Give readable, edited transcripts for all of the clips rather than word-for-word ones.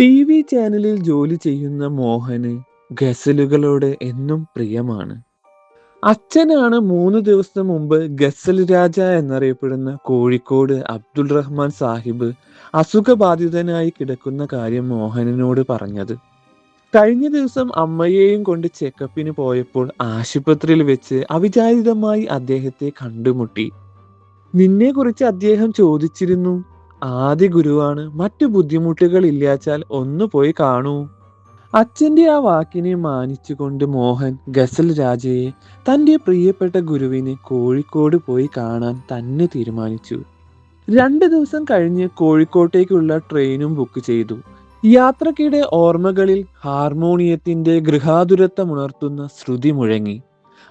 TV ചാനലിൽ ജോലി ചെയ്യുന്ന മോഹന് ഗസലുകളോട് എന്നും പ്രിയമാണ്. അച്ഛനാണ് 3 ദിവസം മുമ്പ് ഗസൽ രാജ എന്നറിയപ്പെടുന്ന കോഴിക്കോട് അബ്ദുൾ റഹ്മാൻ സാഹിബ് അസുഖബാധിതനായി കിടക്കുന്ന കാര്യം മോഹനനോട് പറഞ്ഞത്. കഴിഞ്ഞ ദിവസം അമ്മയെയും കൊണ്ട് ചെക്കപ്പിന് പോയപ്പോൾ ആശുപത്രിയിൽ വെച്ച് അവിചാരിതമായി അദ്ദേഹത്തെ കണ്ടുമുട്ടി. നിന്നെക്കുറിച്ച് അദ്ദേഹം ചോദിച്ചിരുന്നു. ആദ്യ ഗുരുവാണ്, മറ്റു ബുദ്ധിമുട്ടുകൾ ഇല്ലാച്ചാൽ ഒന്ന് പോയി കാണൂ. അച്ഛന്റെ ആ വാക്കിനെ മാനിച്ചുകൊണ്ട് മോഹൻ ഗസൽ രാജയെ തന്റെ പ്രിയപ്പെട്ട ഗുരുവിനെ കോഴിക്കോട് പോയി കാണാൻ തന്നെ തീരുമാനിച്ചു. 2 ദിവസം കഴിഞ്ഞ് കോഴിക്കോട്ടേക്കുള്ള ട്രെയിനും ബുക്ക് ചെയ്തു. യാത്രക്കിടെ ഓർമ്മകളിൽ ഹാർമോണിയത്തിന്റെ ഗൃഹാതുരത്വമുണർത്തുന്ന ശ്രുതി മുഴങ്ങി.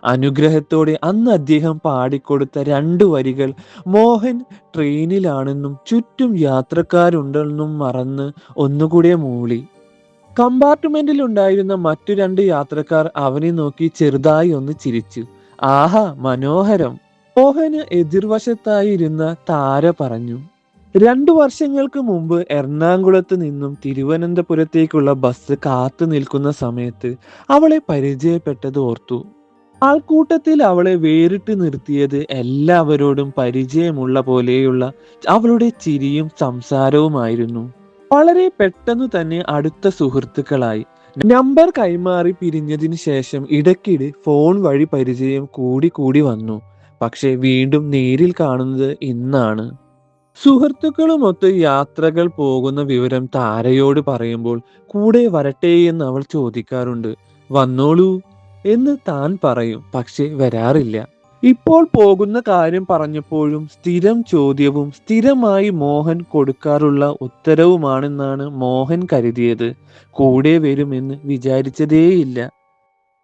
അനുഗ്രഹത്തോടെ അന്ന് അദ്ദേഹം പാടിക്കൊടുത്ത 2 വരികൾ മോഹൻ ട്രെയിനിലാണെന്നും ചുറ്റും യാത്രക്കാരുണ്ടെന്നും മറന്ന് ഒന്നുകൂടെ മൂളി. കമ്പാർട്ട്മെന്റിൽ ഉണ്ടായിരുന്ന മറ്റു 2 യാത്രക്കാർ അവനെ നോക്കി ചെറുതായി ഒന്ന് ചിരിച്ചു. ആഹാ, മനോഹരം! മോഹന് എതിർവശത്തായി ഇരുന്ന താര പറഞ്ഞു. 2 വർഷങ്ങൾക്ക് മുമ്പ് എറണാകുളത്ത് നിന്നും തിരുവനന്തപുരത്തേക്കുള്ള ബസ് കാത്തു നിൽക്കുന്ന സമയത്ത് അവളെ പരിചയപ്പെട്ടത് ഓർത്തു. ആൾക്കൂട്ടത്തിൽ അവളെ വേറിട്ട് നിർത്തിയത് എല്ലാവരോടും പരിചയമുള്ള പോലെയുള്ള അവളുടെ ചിരിയും സംസാരവുമായിരുന്നു. വളരെ പെട്ടെന്ന് തന്നെ അടുത്ത സുഹൃത്തുക്കളായി. നമ്പർ കൈമാറി പിരിഞ്ഞതിന് ശേഷം ഇടയ്ക്കിടെ ഫോൺ വഴി പരിചയം കൂടി കൂടി വന്നു. പക്ഷെ വീണ്ടും നേരിൽ കാണുന്നത് ഇന്നാണ്. സുഹൃത്തുക്കളുമൊത്ത് യാത്രകൾ പോകുന്ന വിവരം താരയോട് പറയുമ്പോൾ കൂടെ വരട്ടെ എന്ന് അവൾ ചോദിക്കാറുണ്ട്. വന്നോളൂ എന്ന് താൻ പറയും, പക്ഷെ വരാറില്ല. ഇപ്പോൾ പോകുന്ന കാര്യം പറഞ്ഞപ്പോഴും സ്ഥിരം ചോദ്യവും സ്ഥിരമായി മോഹൻ കൊടുക്കാറുള്ള ഉത്തരവുമാണെന്നാണ് മോഹൻ കരുതിയത്. കൂടെ വരുമെന്ന് വിചാരിച്ചതേയില്ല.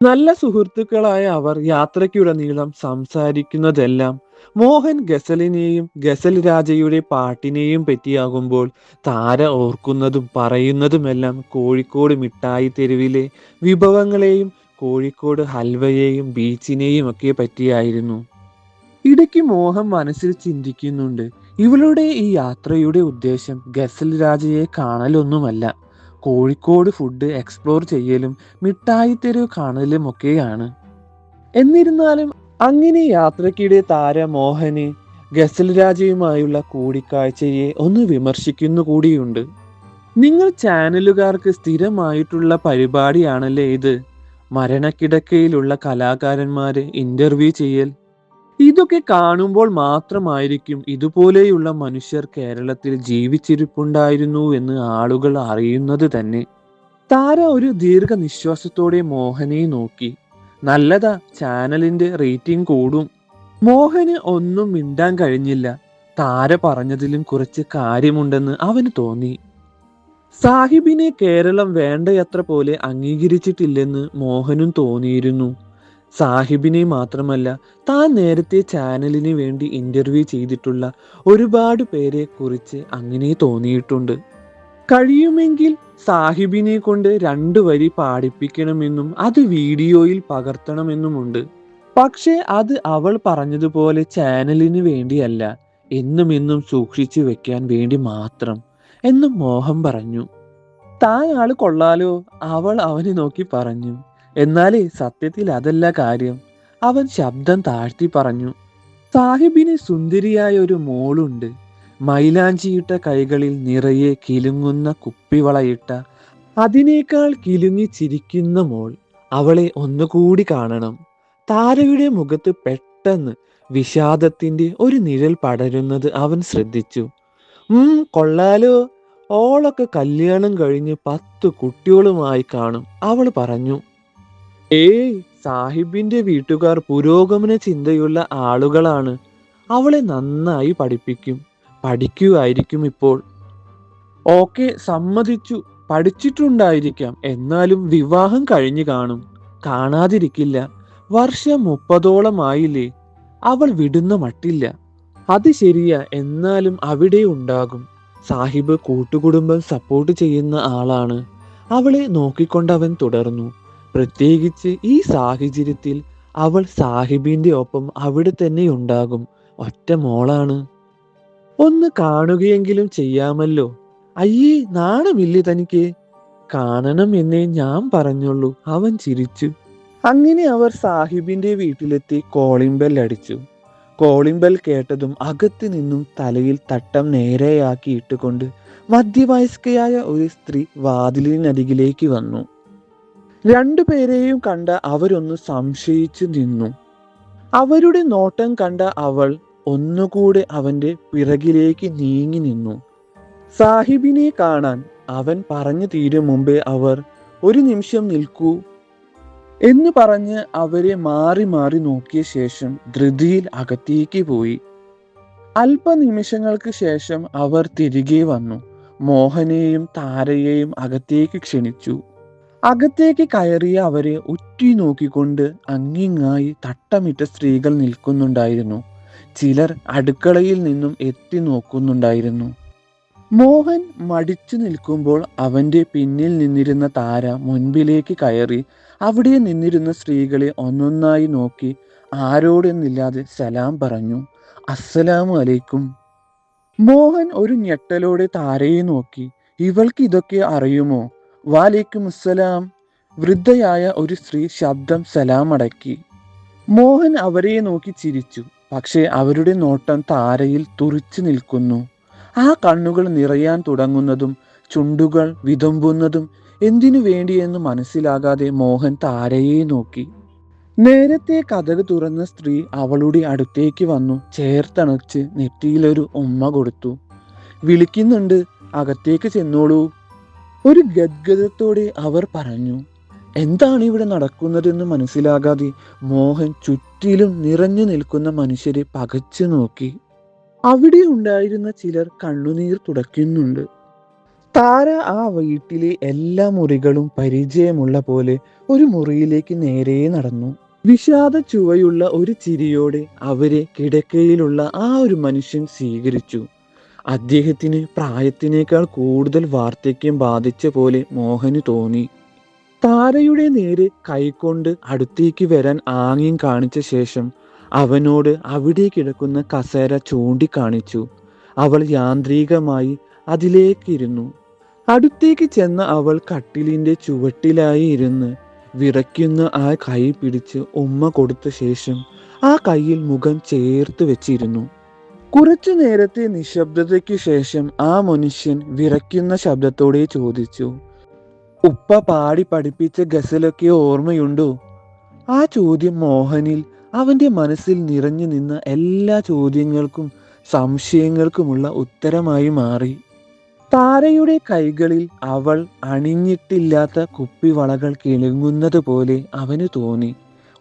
നല്ല സുഹൃത്തുക്കളായ അവർ യാത്രയ്ക്കുടനീളം സംസാരിക്കുന്നതെല്ലാം മോഹൻ ഗസലിനെയും ഗസൽ രാജയുടെ പാട്ടിനെയും പറ്റിയാകുമ്പോൾ താര ഓർക്കുന്നതും പറയുന്നതുമെല്ലാം കോഴിക്കോട് മിഠായി തെരുവിലെ വിഭവങ്ങളെയും കോഴിക്കോട് ഹൽവയെയും ബീച്ചിനെയും ഒക്കെ പറ്റിയായിരുന്നു. ഇടയ്ക്ക് മോഹൻ മനസ്സിൽ ചിന്തിക്കുന്നുണ്ട്, ഇവളുടെ ഈ യാത്രയുടെ ഉദ്ദേശം ഗസൽ രാജയെ കാണലൊന്നുമല്ല, കോഴിക്കോട് ഫുഡ് എക്സ്പ്ലോർ ചെയ്യലും മിഠായി തെരുവ് കാണലും ഒക്കെയാണ്. എന്നിരുന്നാലും അങ്ങനെ യാത്രക്കിടെ താര മോഹന് ഗസൽ രാജയുമായുള്ള കൂടിക്കാഴ്ചയെ ഒന്ന് വിമർശിക്കുന്നു കൂടിയുണ്ട്. നിങ്ങൾ ചാനലുകാർക്ക് സ്ഥിരമായിട്ടുള്ള പരിപാടിയാണല്ലേ ഇത്, മരണക്കിടക്കയിലുള്ള കലാകാരന്മാരെ ഇന്റർവ്യൂ ചെയ്യൽ. ഇതൊക്കെ കാണുമ്പോൾ മാത്രമായിരിക്കും ഇതുപോലെയുള്ള മനുഷ്യർ കേരളത്തിൽ ജീവിച്ചിരിപ്പുണ്ടായിരുന്നു എന്ന് ആളുകൾ അറിയുന്നത് തന്നെ. താര ഒരു ദീർഘനിശ്വാസത്തോടെ മോഹനെ നോക്കി. നല്ലതാ, ചാനലിന്റെ റേറ്റിംഗ് കൂടും. മോഹന് ഒന്നും മിണ്ടാൻ കഴിഞ്ഞില്ല. താര പറഞ്ഞതിലും കുറച്ച് കാര്യമുണ്ടെന്ന് അവന് തോന്നി. സാഹിബിനെ കേരളം വേണ്ടയത്ര പോലെ അംഗീകരിച്ചിട്ടില്ലെന്ന് മോഹനും തോന്നിയിരുന്നു. സാഹിബിനെ മാത്രമല്ല, താൻ നേരത്തെ ചാനലിന് വേണ്ടി ഇന്റർവ്യൂ ചെയ്തിട്ടുള്ള ഒരുപാട് പേരെ കുറിച്ച് അങ്ങനെ തോന്നിയിട്ടുണ്ട്. കഴിയുമെങ്കിൽ സാഹിബിനെ കൊണ്ട് 2 വരി പാടിപ്പിക്കണമെന്നും അത് വീഡിയോയിൽ പകർത്തണമെന്നുമുണ്ട്. പക്ഷേ അത് അവൾ പറഞ്ഞതുപോലെ ചാനലിന് വേണ്ടിയല്ല, എന്നും സൂക്ഷിച്ചു വെക്കാൻ വേണ്ടി മാത്രം എന്നും മോഹൻ പറഞ്ഞു. താൻ ആള് കൊള്ളാലോ, അവൾ അവനെ നോക്കി പറഞ്ഞു. എന്നാലേ സത്യത്തിൽ അതല്ല കാര്യം, അവൻ ശബ്ദം താഴ്ത്തി പറഞ്ഞു. സാഹിബിന് സുന്ദരിയായ ഒരു മോളുണ്ട്. മൈലാഞ്ചിയിട്ട കൈകളിൽ നിറയെ കിലുങ്ങുന്ന കുപ്പിവളയിട്ട, അതിനേക്കാൾ കിലുങ്ങി ചിരിക്കുന്ന മോൾ. അവളെ ഒന്നുകൂടി കാണണം. താരയുടെ മുഖത്ത് പെട്ടെന്ന് വിഷാദത്തിന്റെ ഒരു നിഴൽ പടരുന്നത് അവൻ ശ്രദ്ധിച്ചു. കൊള്ളാലോ, ഓളൊക്കെ കല്യാണം കഴിഞ്ഞ് 10 കുട്ടികളുമായി കാണും, അവൾ പറഞ്ഞു. ഏയ്, സാഹിബിന്റെ വീട്ടുകാർ പുരോഗമന ചിന്തയുള്ള ആളുകളാണ്. അവളെ നന്നായി പഠിക്കുമായിരിക്കും ഇപ്പോൾ. ഓക്കെ, സമ്മതിച്ചു, പഠിച്ചിട്ടുണ്ടായിരിക്കാം. എന്നാലും വിവാഹം കഴിഞ്ഞു കാണും, കാണാതിരിക്കില്ല. വർഷം 30ഓളമായില്ലേ, അവൾ വിടുന്ന മട്ടില്ല. അത് ശരിയാ, എന്നാലും അവിടെ ഉണ്ടാകും. സാഹിബ് കൂട്ടുകുടുംബം സപ്പോർട്ട് ചെയ്യുന്ന ആളാണ്. അവളെ നോക്കിക്കൊണ്ടവൻ തുടർന്നു. പ്രത്യേകിച്ച് ഈ സാഹചര്യത്തിൽ അവൾ സാഹിബിന്റെ ഒപ്പം അവിടെ തന്നെ ഉണ്ടാകും. ഒറ്റ മോളാണ്. ഒന്ന് കാണുകയെങ്കിലും ചെയ്യാമല്ലോ. അയ്യേ, നാണമില്ലേ തനിക്ക്? കാണണം എന്നേ ഞാൻ പറഞ്ഞുള്ളൂ, അവൻ ചിരിച്ചു. അങ്ങനെ അവർ സാഹിബിന്റെ വീട്ടിലെത്തി കോളിംഗ് ബെൽ അടിച്ചു. കോളിംഗ് ബെൽ കേട്ടതും അകത്ത് നിന്നും തലയിൽ തട്ടം നേരെയാക്കി ഇട്ടുകൊണ്ട് മധ്യവയസ്കയായ ഒരു സ്ത്രീ വാതിലിനരികിലേക്ക് വന്നു. രണ്ടുപേരെയും കണ്ട അവരൊന്ന് സംശയിച്ചു നിന്നു. അവരുടെ നോട്ടം കണ്ട അവൾ ഒന്നുകൂടെ അവന്റെ പിറകിലേക്ക് നീങ്ങി നിന്നു. സാഹിബിനെ കാണാൻ അവൻ പറഞ്ഞു തീരും മുമ്പേ അവർ ഒരു നിമിഷം നിൽക്കൂ എന്ന് പറഞ്ഞ് അവരെ മാറി മാറി നോക്കിയ ശേഷം ധൃതിയിൽ അകത്തേക്ക് പോയി. അല്പനിമിഷങ്ങൾക്ക് ശേഷം അവർ തിരികെ വന്നു. മോഹനെയും താരയെയും അകത്തേക്ക് ക്ഷണിച്ചു. അകത്തേക്ക് കയറിയ അവരെ ഉറ്റി നോക്കിക്കൊണ്ട് അങ്ങിങ്ങായി തട്ടമിട്ട സ്ത്രീകൾ നിൽക്കുന്നുണ്ടായിരുന്നു. ചിലർ അടുക്കളയിൽ നിന്നും എത്തി നോക്കുന്നുണ്ടായിരുന്നു. മോഹൻ മടിച്ചു നിൽക്കുമ്പോൾ അവന്റെ പിന്നിൽ നിന്നിരുന്ന താര മുൻപിലേക്ക് കയറി അവിടെ നിന്നിരുന്ന സ്ത്രീകളെ ഒന്നൊന്നായി നോക്കി ആരോടെന്നില്ലാതെ സലാം പറഞ്ഞു. അസ്സലാമു അലൈക്കും. മോഹൻ ഒരു ഞെട്ടലോടെ താരയെ നോക്കി. ഇവൾക്ക് ഇതൊക്കെ അറിയുമോ? വാലൈക്കും അസ്സലാം. വൃദ്ധയായ ഒരു സ്ത്രീ ശബ്ദം സലാം അടക്കി. മോഹൻ അവരെ നോക്കി ചിരിച്ചു. പക്ഷെ അവരുടെ നോട്ടം താരയിൽ തുറിച്ചു നിൽക്കുന്നു. ആ കണ്ണുകൾ നിറയാൻ തുടങ്ങുന്നതും ചുണ്ടുകൾ വിതുമ്പുന്നതും എന്തിനു വേണ്ടിയെന്ന് മനസ്സിലാകാതെ മോഹൻ താരയെ നോക്കി. നേരത്തെ കതക് തുറന്ന സ്ത്രീ അവളുടെ അടുത്തേക്ക് വന്നു ചേർത്തണച്ച് നെറ്റിയിലൊരു ഉമ്മ കൊടുത്തു. വിളിക്കുന്നുണ്ട്, അകത്തേക്ക് ചെന്നോളൂ. ഒരു ഗദ്ഗദത്തോടെ അവർ പറഞ്ഞു. എന്താണ് ഇവിടെ നടക്കുന്നതെന്ന് മനസ്സിലാകാതെ മോഹൻ ചുറ്റിലും നിറഞ്ഞു നിൽക്കുന്ന മനുഷ്യരെ പകച്ചു നോക്കി. അവിടെ ഉണ്ടായിരുന്ന ചിലർ കണ്ണുനീർ തുടയ്ക്കുന്നുണ്ട്. താര ആ വീട്ടിലെ എല്ലാ മുറികളും പരിചയമുള്ള പോലെ ഒരു മുറിയിലേക്ക് നേരെ നടന്നു. വിഷാദ ചുവയുള്ള ഒരു ചിരിയോടെ അവരെ കിടക്കയിലുള്ള ആ ഒരു മനുഷ്യൻ സ്വീകരിച്ചു. അദ്ദേഹത്തിന് പ്രായത്തിനേക്കാൾ കൂടുതൽ വാർദ്ധക്യം ബാധിച്ച പോലെ മോഹന് തോന്നി. താരയുടെ നേരെ കൈകൊണ്ട് അടുത്തേക്ക് വരാൻ ആംഗ്യം കാണിച്ച ശേഷം അവനോട് അവിടെ കിടക്കുന്ന കസേര ചൂണ്ടിക്കാണിച്ചു. അവൾ യാന്ത്രികമായി അതിലേക്കിരുന്നു. അടുത്തേക്ക് ചെന്ന അവൾ കട്ടിലിന്റെ ചുവട്ടിലായി ഇരുന്ന് വിറയ്ക്കുന്ന ആ കൈ പിടിച്ച് ഉമ്മ കൊടുത്ത ശേഷം ആ കൈയിൽ മുഖം ചേർത്ത് വെച്ചിരുന്നു. കുറച്ചു നേരത്തെ നിശബ്ദതയ്ക്ക് ശേഷം ആ മനുഷ്യൻ വിറയ്ക്കുന്ന ശബ്ദത്തോടെ ചോദിച്ചു, ഉപ്പ പാടി പഠിപ്പിച്ച ഗസലൊക്കെ ഓർമ്മയുണ്ടോ? ആ ചോദ്യം മോഹനിൽ അവന്റെ മനസ്സിൽ നിറഞ്ഞു നിന്ന എല്ലാ ചോദ്യങ്ങൾക്കും സംശയങ്ങൾക്കുമുള്ള ഉത്തരമായി മാറി. താരയുടെ കൈകളിൽ അവൾ അണിഞ്ഞിട്ടില്ലാത്ത കുപ്പിവളകൾ കിളുങ്ങുന്നത് പോലെ അവന് തോന്നി.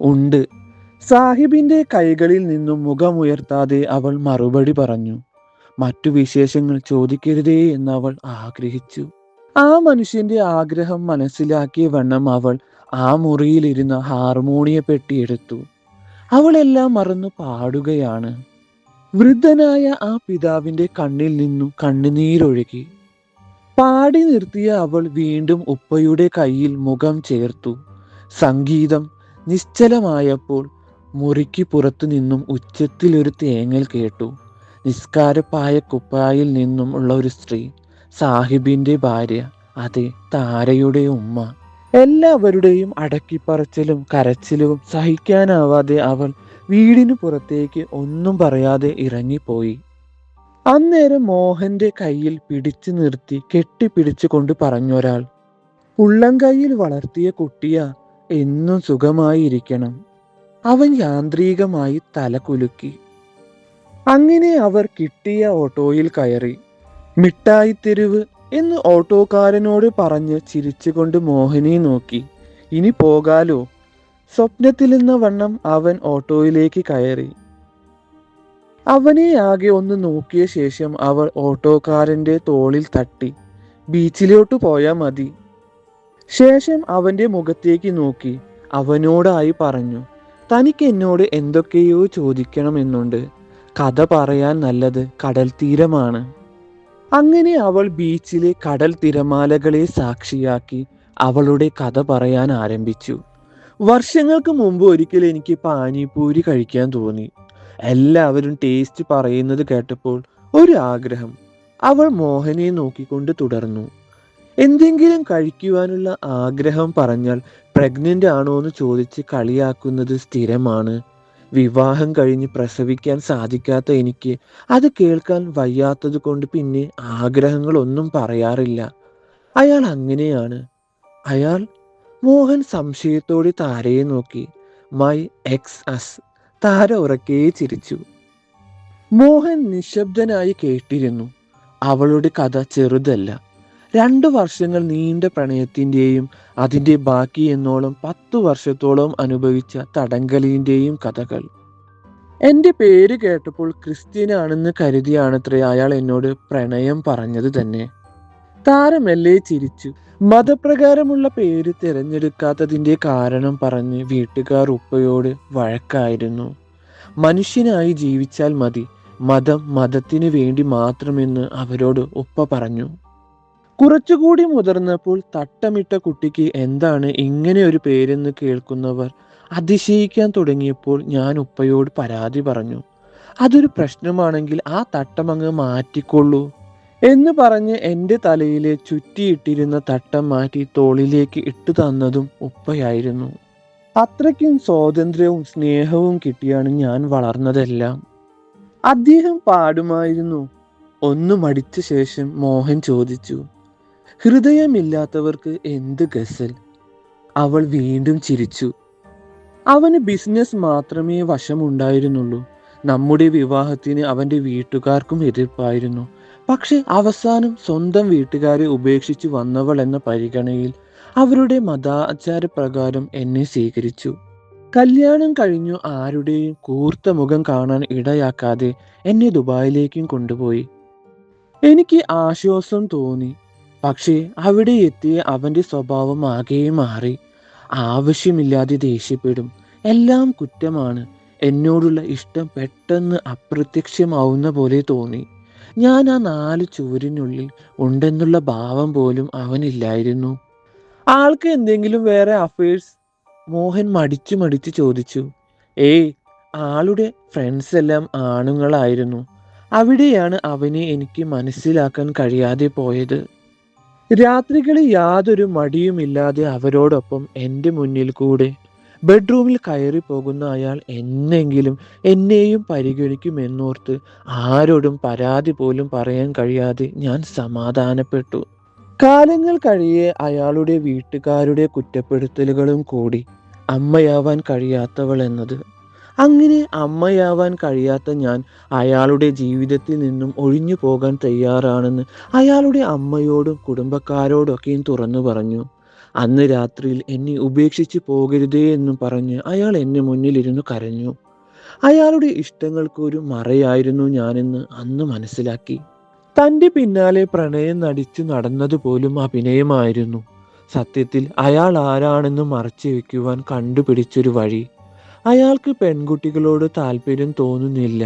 ഉണ്ട്. സാഹിബിന്റെ കൈകളിൽ നിന്നും മുഖമുയർത്താതെ അവൾ മറുപടി പറഞ്ഞു. മറ്റു വിശേഷങ്ങൾ ചോദിക്കരുതേ എന്ന് അവൾ ആഗ്രഹിച്ചു. ആ മനുഷ്യന്റെ ആഗ്രഹം മനസ്സിലാക്കിയ വണ്ണം അവൾ ആ മുറിയിലിരുന്ന ഹാർമോണിയ പെട്ടി എടുത്തു. അവളെല്ലാം മറന്നു പാടുകയാണ്. വൃദ്ധനായ ആ പിതാവിന്റെ കണ്ണിൽ നിന്നും കണ്ണുനീരൊഴുകി. പാടി നിർത്തിയ അവൾ വീണ്ടും ഉപ്പയുടെ കയ്യിൽ മുഖം ചേർത്തു. സംഗീതം നിശ്ചലമായപ്പോൾ മുറിക്ക് പുറത്തു നിന്നും ഉച്ചത്തിലൊരു തേങ്ങൽ കേട്ടു. നിസ്കാരപ്പായ കുപ്പായിൽ നിന്നും ഉള്ള ഒരു സ്ത്രീ, സാഹിബിന്റെ ഭാര്യ, അതെ, താരയുടെ ഉമ്മ. എല്ലാവരുടെയും അടക്കിപ്പറച്ചിലും കരച്ചിലും സഹിക്കാനാവാതെ അവൾ വീടിനു പുറത്തേക്ക് ഒന്നും പറയാതെ ഇറങ്ങിപ്പോയി. അന്നേരം മോഹന്റെ കയ്യിൽ പിടിച്ചു നിർത്തി കെട്ടിപ്പിടിച്ചു കൊണ്ട് പറഞ്ഞൊരാൾ, ഉള്ളം കയ്യിൽ വളർത്തിയ കുട്ടിയാ, എന്നും സുഖമായിരിക്കണം. അവൻ യാന്ത്രികമായി തല കുലുക്കി. അങ്ങനെ അവർ കിട്ടിയ ഓട്ടോയിൽ കയറി. മിഠായിത്തെരുവ് എന്ന് ഓട്ടോക്കാരനോട് പറഞ്ഞ് ചിരിച്ചുകൊണ്ട് മോഹനെ നോക്കി. ഇനി പോകാലോ? സ്വപ്നത്തിലെന്ന വണ്ണം അവൻ ഓട്ടോയിലേക്ക് കയറി. അവനെ ആകെ ഒന്ന് നോക്കിയ ശേഷം അവർ ഓട്ടോക്കാരന്റെ തോളിൽ തട്ടി, ബീച്ചിലോട്ട് പോയാൽ മതി. ശേഷം അവന്റെ മുഖത്തേക്ക് നോക്കി അവനോടായി പറഞ്ഞു, തനിക്ക് എന്നോട് എന്തൊക്കെയോ ചോദിക്കണമെന്നുണ്ട്. കഥ പറയാൻ നല്ലത് കടൽ തീരമാണ്. അങ്ങനെ അവൾ ബീച്ചിലെ കടൽ തിരമാലകളെ സാക്ഷിയാക്കി അവളുടെ കഥ പറയാൻ ആരംഭിച്ചു. വർഷങ്ങൾക്ക് മുമ്പ് ഒരിക്കൽ എനിക്ക് പാനിപൂരി കഴിക്കാൻ തോന്നി. എല്ലാവരും ടേസ്റ്റ് പറയുന്നത് കേട്ടപ്പോൾ ഒരു ആഗ്രഹം. അവൾ മോഹനെ നോക്കിക്കൊണ്ട് തുടർന്നു. എന്തെങ്കിലും കഴിക്കുവാനുള്ള ആഗ്രഹം പറഞ്ഞാൽ പ്രഗ്നന്റ് ആണോ എന്ന് ചോദിച്ച് കളിയാക്കുന്നത് സ്ഥിരമാണ്. വിവാഹം കഴിഞ്ഞ് പ്രസവിക്കാൻ സാധിക്കാത്ത എനിക്ക് അത് കേൾക്കാൻ വയ്യാത്തത് കൊണ്ട് പിന്നെ ആഗ്രഹങ്ങളൊന്നും പറയാറില്ല. അയാൾ അങ്ങനെയാണ്. അയാൾ മോഹൻ സംശയത്തോടെ താരയെ നോക്കി. My X us. താര ഉറക്കെ ചിരിച്ചു. മോഹൻ നിശബ്ദനായി കേട്ടിരുന്നു. അവളുടെ കഥ ചെറുതല്ല. 2 വർഷങ്ങൾ നീണ്ട പ്രണയത്തിൻ്റെയും അതിൻ്റെ ബാക്കി എന്നോളം 10 വർഷത്തോളം അനുഭവിച്ച തടങ്കലിൻ്റെയും കഥകൾ. എൻ്റെ പേര് കേട്ടപ്പോൾ ക്രിസ്ത്യനാണെന്ന് കരുതിയാണത്രേ അയാൾ എന്നോട് പ്രണയം പറഞ്ഞത് തന്നെ. താരമെല്ലെ ചിരിച്ചു. മതപ്രകാരമുള്ള പേര് തിരഞ്ഞെടുക്കാത്തതിൻ്റെ കാരണം പറഞ്ഞ് വീട്ടുകാർ ഉപ്പയോട് വഴക്കായിരുന്നു. മനുഷ്യനായി ജീവിച്ചാൽ മതി, മതം മതത്തിന് വേണ്ടി മാത്രമെന്ന് അവരോട് ഉപ്പ പറഞ്ഞു. കുറച്ചുകൂടി മുതിർന്നപ്പോൾ തട്ടമിട്ട കുട്ടിക്ക് എന്താണ് ഇങ്ങനെ ഒരു പേരെന്ന് കേൾക്കുന്നവർ അതിശയിക്കാൻ തുടങ്ങിയപ്പോൾ ഞാൻ ഉപ്പയോട് പരാതി പറഞ്ഞു. അതൊരു പ്രശ്നമാണെങ്കിൽ ആ തട്ടമങ്ങ് മാറ്റിക്കൊള്ളൂ എന്ന് പറഞ്ഞ് എൻ്റെ തലയിലെ ചുറ്റിയിട്ടിരുന്ന തട്ടം മാറ്റി തോളിലേക്ക് ഇട്ടു തന്നതും ഉപ്പയായിരുന്നു. അത്രയ്ക്കും സ്വാതന്ത്ര്യവും സ്നേഹവും കിട്ടിയാണ് ഞാൻ വളർന്നതെല്ലാം. അദ്ദേഹം പാടുമായിരുന്നു. ഒന്ന് മടിച്ച ശേഷം മോഹൻ ചോദിച്ചു, ഹൃദയമില്ലാത്തവർക്ക് എന്ത് ഗസൽ? അവൾ വീണ്ടും ചിരിച്ചു. അവന് ബിസിനസ് മാത്രമേ വശമുണ്ടായിരുന്നുള്ളൂ. നമ്മുടെ വിവാഹത്തിന് അവൻ്റെ വീട്ടുകാർക്കും എതിർപ്പായിരുന്നു. പക്ഷെ അവസാനം സ്വന്തം വീട്ടുകാരെ ഉപേക്ഷിച്ച് വന്നവൾ എന്ന പരിഗണനയിൽ അവരുടെ മതാചാരപ്രകാരം എന്നെ സ്വീകരിച്ചു. കല്യാണം കഴിഞ്ഞു ആരുടെയും കൂർത്ത മുഖം കാണാൻ ഇടയാക്കാതെ എന്നെ ദുബായിലേക്കും കൊണ്ടുപോയി. എനിക്ക് ആശ്വാസം തോന്നി. പക്ഷേ അവിടെ എത്തിയ അവൻ്റെ സ്വഭാവം ആകെ മാറി. ആവശ്യമില്ലാതെ ദേഷ്യപ്പെടും. എല്ലാം കുറ്റമാണ്. എന്നോടുള്ള ഇഷ്ടം പെട്ടെന്ന് അപ്രത്യക്ഷമാവുന്ന പോലെ തോന്നി. ഞാൻ ആ 4 ചുവരിനുള്ളിൽ ഉണ്ടെന്നുള്ള ഭാവം പോലും അവനില്ലായിരുന്നു. ആൾക്ക് എന്തെങ്കിലും വേറെ അഫയേഴ്സ്? മോഹൻ മടിച്ചു മടിച്ചു ചോദിച്ചു. ഏയ്, ആളുടെ ഫ്രണ്ട്സ് എല്ലാം ആണുങ്ങളായിരുന്നു. അവിടെയാണ് അവനെ എനിക്ക് മനസ്സിലാക്കാൻ കഴിയാതെ പോയത്. രാത്രികളിൽ യാതൊരു മടിയുമില്ലാതെ അവരോടൊപ്പം എൻ്റെ മുന്നിൽ കൂടെ ബെഡ്റൂമിൽ കയറി പോകുന്ന അയാൾ എന്നെങ്കിലും എന്നെയും പരിഗണിക്കുമെന്നോർത്ത് ആരോടും പരാതി പോലും പറയാൻ കഴിയാതെ ഞാൻ സമാധാനപ്പെട്ടു. കാലങ്ങൾ കഴിയെ അയാളുടെ വീട്ടുകാരുടെ കുറ്റപ്പെടുത്തലുകളും കൂടി. അമ്മയാവാൻ കഴിയാത്തവൾ എന്നത്. അങ്ങനെ അമ്മയാവാൻ കഴിയാത്ത ഞാൻ അയാളുടെ ജീവിതത്തിൽ നിന്നും ഒഴിഞ്ഞു പോകാൻ തയ്യാറാണെന്ന് അയാളുടെ അമ്മയോടും കുടുംബക്കാരോടൊക്കെയും തുറന്നു പറഞ്ഞു. അന്ന് രാത്രിയിൽ എന്നെ ഉപേക്ഷിച്ച് പോകരുതേ എന്നും പറഞ്ഞ് അയാൾ എൻ്റെ മുന്നിലിരുന്ന് കരഞ്ഞു. അയാളുടെ ഇഷ്ടങ്ങൾക്ക് ഒരു മറയായിരുന്നു ഞാനെന്ന് അന്ന് മനസ്സിലാക്കി. തൻ്റെ പിന്നാലെ പ്രണയം നടിച്ചു നടന്നതുപോലും അഭിനയമായിരുന്നു. സത്യത്തിൽ അയാൾ ആരാണെന്ന് മറച്ചു വെക്കുവാൻ കണ്ടുപിടിച്ചൊരു വഴി. അയാൾക്ക് പെൺകുട്ടികളോട് താല്പര്യം തോന്നുന്നില്ല.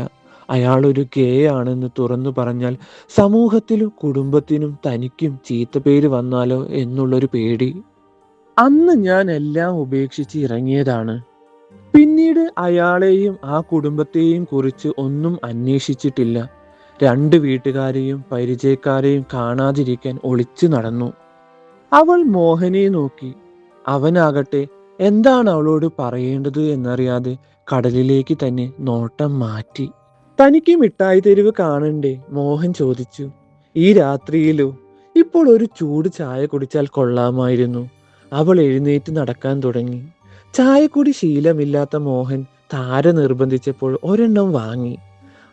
അയാൾ ഒരു ഗേ ആണെന്ന് തുറന്നു പറഞ്ഞാൽ സമൂഹത്തിലും കുടുംബത്തിനും തനിക്കും ചീത്തപ്പേര് വന്നാലോ എന്നുള്ളൊരു പേടി. അന്ന് ഞാൻ എല്ലാം ഉപേക്ഷിച്ച് ഇറങ്ങിയതാണ്. പിന്നീട് അയാളെയും ആ കുടുംബത്തെയും കുറിച്ച് ഒന്നും അന്വേഷിച്ചിട്ടില്ല. 2 വീട്ടുകാരെയും പരിചയക്കാരെയും കാണാതിരിക്കാൻ ഒളിച്ചു നടന്നു. അവൾ മോഹനെ നോക്കി. അവനാകട്ടെ എന്താണ് അവളോട് പറയേണ്ടത് എന്നറിയാതെ കടലിലേക്ക് തന്നെ നോട്ടം മാറ്റി. തനിക്ക് മിഠായി തെരുവ് കാണണ്ടേ? മോഹൻ ചോദിച്ചു. ഈ രാത്രിയിലോ? ഇപ്പോൾ ഒരു ചൂട് ചായ കുടിച്ചാൽ കൊള്ളാമായിരുന്നു. അവൾ എഴുന്നേറ്റ് നടക്കാൻ തുടങ്ങി. ചായക്കുടി ശീലമില്ലാത്ത മോഹൻ താര നിർബന്ധിച്ചപ്പോൾ ഒരെണ്ണം വാങ്ങി.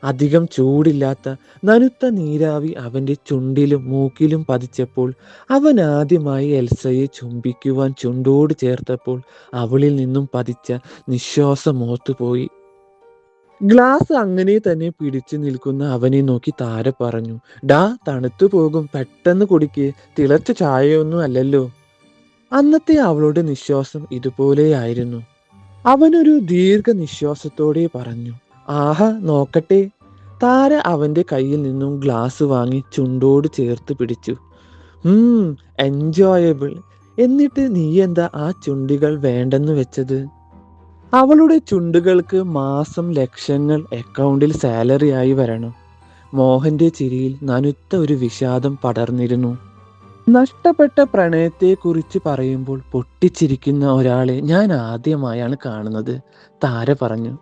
അധികം ചൂടില്ലാത്ത നനുത്ത നീരാവി അവൻ്റെ ചുണ്ടിലും മൂക്കിലും പതിച്ചപ്പോൾ അവൻ ആദ്യമായി എൽസയെ ചുംബിക്കുവാൻ ചുണ്ടോട് ചേർത്തപ്പോൾ അവളിൽ നിന്നും പതിച്ച നിശ്വാസം ഓർത്തുപോയി. ഗ്ലാസ് അങ്ങനെ തന്നെ പിടിച്ചു നിൽക്കുന്ന അവനെ നോക്കി താര പറഞ്ഞു, ഡാ, തണുത്തു പോകും, പെട്ടെന്ന് കുടിക്ക്, തിളച്ച ചായയൊന്നും അല്ലല്ലോ. അന്നത്തെ അവളുടെ നിശ്വാസം ഇതുപോലെയായിരുന്നു. അവനൊരു ദീർഘ നിശ്വാസത്തോടെ പറഞ്ഞു, ആഹാ, നോക്കട്ടെ. താര അവൻ്റെ കയ്യിൽ നിന്നും ഗ്ലാസ് വാങ്ങി ചുണ്ടോട് ചേർത്ത് പിടിച്ചു. എൻജോയബിൾ. എന്നിട്ട് നീ എന്താ ആ ചുണ്ടികൾ വേണ്ടെന്ന് വെച്ചത്? അവളുടെ ചുണ്ടുകൾക്ക് മാസം ലക്ഷങ്ങൾ അക്കൗണ്ടിൽ സാലറി ആയി വരണം. മോഹന്റെ ചിരിയിൽ നനുത്ത ഒരു വിഷാദം പടർന്നിരുന്നു. നഷ്ടപ്പെട്ട പ്രണയത്തെക്കുറിച്ച് പറയുമ്പോൾ പൊട്ടിച്ചിരിക്കുന്ന ഒരാളെ ഞാൻ ആദ്യമായാണ് കാണുന്നത്, താര പറഞ്ഞു.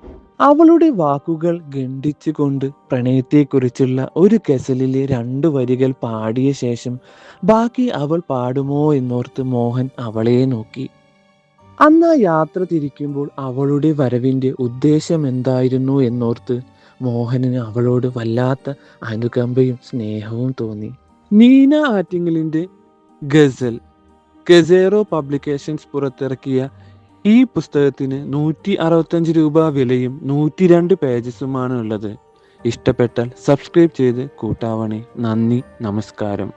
അവളുടെ വാക്കുകൾ ഖണ്ഡിച്ചുകൊണ്ട് പ്രണയത്തെക്കുറിച്ചുള്ള ഒരു ഗസലിലെ 2 വരികൾ പാടിയ ശേഷം ബാക്കി അവൾ പാടുമോ എന്നോർത്ത് മോഹൻ അവളെ നോക്കി. അന്ന് ആ യാത്ര തിരിക്കുമ്പോൾ അവളുടെ വരവിൻ്റെ ഉദ്ദേശം എന്തായിരുന്നു എന്നോർത്ത് മോഹനന് അവളോട് വല്ലാത്ത അനുകമ്പയും സ്നേഹവും തോന്നി. നീന ആറ്റിങ്ങലിൻ്റെ ഗസൽ ഗസേറോ പബ്ലിക്കേഷൻസ് പുറത്തിറക്കിയ ഈ പുസ്തകത്തിന് 165 രൂപ വിലയും 102 പേജസുമാണ് ഉള്ളത്. ഇഷ്ടപ്പെട്ടാൽ സബ്സ്ക്രൈബ് ചെയ്ത് കൂട്ടാവണേ. നന്ദി, നമസ്കാരം.